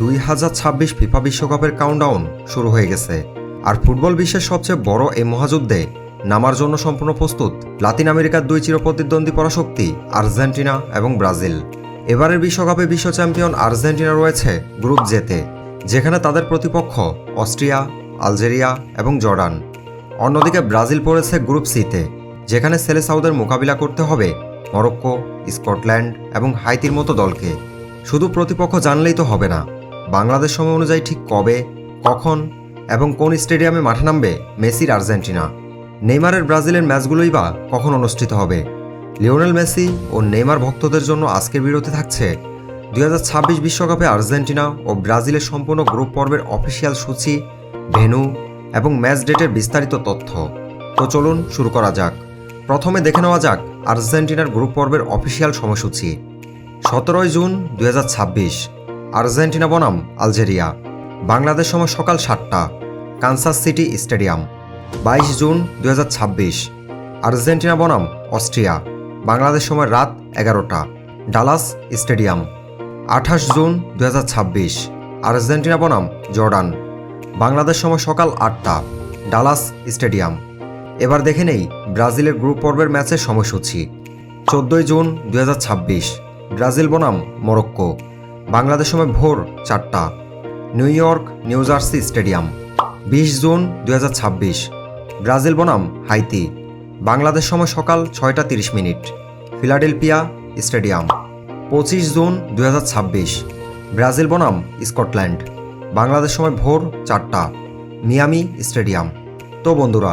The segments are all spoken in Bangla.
2026 ফিফা বিশ্বকাপের কাউন্টডাউন শুরু হয়ে গেছে। আর ফুটবল বিশ্বের সবচেয়ে বড় এই মহাযুদ্ধে নামার জন্য সম্পূর্ণ প্রস্তুত লাতিন আমেরিকার দুই চিরপ্রতিদ্বন্দ্বী পরাশক্তি আর্জেন্টিনা এবং ব্রাজিল। এবারের বিশ্বকাপে বিশ্ব চ্যাম্পিয়ন আর্জেন্টিনা রয়েছে গ্রুপ জেতে, যেখানে তাদের প্রতিপক্ষ অস্ট্রিয়া, আলজেরিয়া এবং জর্ডান। অন্যদিকে ব্রাজিল পড়েছে গ্রুপ সিতে, যেখানে সেলেসাউদের মোকাবিলা করতে হবে মরক্কো, স্কটল্যান্ড এবং হাইতির মতো দলকে। শুধু প্রতিপক্ষ জানলেই তো হবে না, বাংলাদেশ সময় অনুযায়ী ঠিক কবে, কখন এবং কোন স্টেডিয়ামে মাঠে নামবে মেসির আর্জেন্টিনা। নেইমারের ব্রাজিলের ম্যাচগুলোই বা কখন অনুষ্ঠিত হবে। লিওনেল মেসি ও নেইমার ভক্তদের জন্য আজকের ভিডিওতে থাকছে 2026 বিশ্বকাপে আর্জেন্টিনা ও ব্রাজিলের সম্পূর্ণ গ্রুপ পর্বের অফিসিয়াল সূচি, ভেন্যু এবং ম্যাচ ডেটের বিস্তারিত তথ্য। তো চলুন শুরু করা যাক। প্রথমে দেখে নেওয়া যাক আর্জেন্টিনার গ্রুপ পর্বের অফিসিয়াল সময়সূচি। 17 জুন 2026 আর্জেন্টিনা বনাম আলজেরিয়া, বাংলাদেশ সময় সকাল 7টা, Kansas City stadium. 22 June 2026 Argentina বনাম অস্ট্রিয়া, বাংলাদেশ সময় রাত 11টা, ডালাস স্টেডিয়াম। 28 জুন 2026 আর্জেন্টিনা বনাম জর্ডান, বাংলাদেশ সময় সকাল 8টা, ডালাস স্টেডিয়াম। এবার দেখে নেই ব্রাজিলের গ্রুপ পর্বের ম্যাচের সময়সূচি। 14 জুন 2026 ব্রাজিল বনাম মরক্কো, বাংলাদেশ সময় ভোর 4টা, new York new jersey stadium. 20 June 2026 Brazil বনাম হাইতি, বাংলাদেশ সময় সকাল 6টা 30 minute, Philadelphia stadium. 25 June 2026 Brazil বনাম স্কটল্যান্ড, বাংলাদেশ সময় ভোর 4টা, মিয়ামি স্টেডিয়াম। তো বন্ধুরা,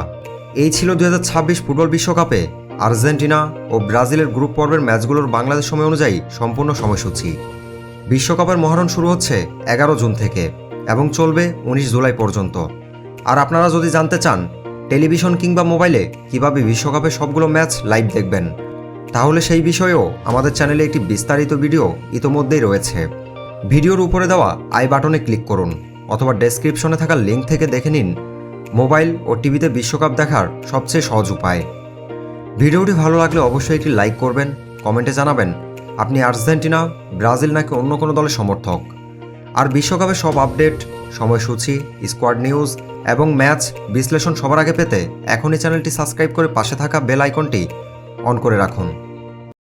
এই ছিল 2026 ফুটবল বিশ্বকাপে আর্জেন্টিনা ও ব্রাজিলের গ্রুপ পর্বের ম্যাচগুলোর বাংলাদেশ সময় অনুযায়ী সম্পূর্ণ সময়সূচি। বিশ্বকাপের মহরণ শুরু হচ্ছে 11 জুন থেকে এবং চলবে 19 জুলাই পর্যন্ত। আর আপনারা যদি জানতে চান টেলিভিশন কিংবা মোবাইলে কিভাবে বিশ্বকাপের সবগুলো ম্যাচ লাইভ দেখবেন, তাহলে সেই বিষয়েও আমাদের চ্যানেলে একটি বিস্তারিত ভিডিও ইতোমধ্যেই রয়েছে। ভিডিওর উপরে দেওয়া আই বাটনে ক্লিক করুন অথবা ডেসক্রিপশনে থাকা লিঙ্ক থেকে দেখে নিন মোবাইল ও টিভিতে বিশ্বকাপ দেখার সবচেয়ে সহজ উপায়। ভিডিওটি ভালো লাগলে অবশ্যই একটি লাইক করবেন, কমেন্টে জানাবেন আপনি আর্জেন্টিনা, ব্রাজিল নাকি অন্য কোনো দলের সমর্থক। আর বিশ্বকাপের সব আপডেট, সময়সূচি, স্কোয়াড নিউজ এবং ম্যাচ বিশ্লেষণ সবার আগে পেতে এখনই চ্যানেলটি সাবস্ক্রাইব করে পাশে থাকা বেল আইকনটি অন করে রাখুন।